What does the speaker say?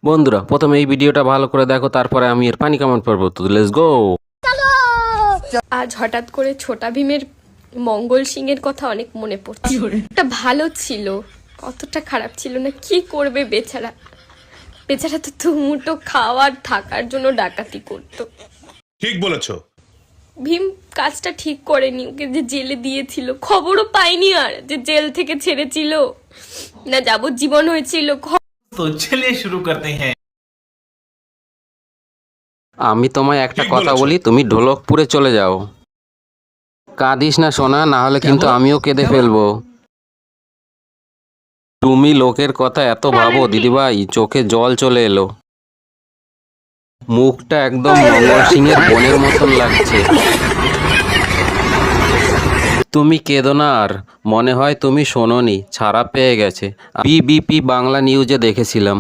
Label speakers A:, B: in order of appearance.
A: বন্ধুরা প্রথমে এই ভিডিওটা ভালো করে দেখো, তারপরে আমি এর পানি কমেন্ট করবো। তো লেটস গো।
B: আজ হঠাৎ করে ছোটা ভীমের মঙ্গল সিং এর কথা অনেক মনে পড়ছে। এটা ভালো ছিল, অতটা খারাপ ছিল না। কি করবে বেচারা, বেচারা তো দুমুঠো খাওয়ার থাকার জন্য ডাকাতি করতো।
C: ঠিক বলেছো।
B: ভীম কাজটা ঠিক করেনি, ওকে যে জেলে দিয়েছিল খবরও পাইনি, আর যে জেল থেকে ছেড়েছিল না যাবজ্জীবন হয়েছিল।
D: तो चलिए शुरू करते हैं।
A: আমি তোমায় একটা
C: ঠিক
A: কথা
C: বলেছো।
A: বলি, তুমি ঢোলকপুরে চলে যাও। কাঁদিস না সোনা, না হলে কিন্তু আমিও কেঁদে ফেলবো। তুমি লোকের কথা এত ভাবো দিদিভাই, চোখে জল চলে এলো। মুখটা একদম মঙ্গল সিং এর বোনের মতন লাগছে। তুমি কেঁদো না আর, মনে হয় তুমি শোনোনি, ছাড়া পেয়ে গেছে। বিবিপি বাংলা নিউজে দেখেছিলাম।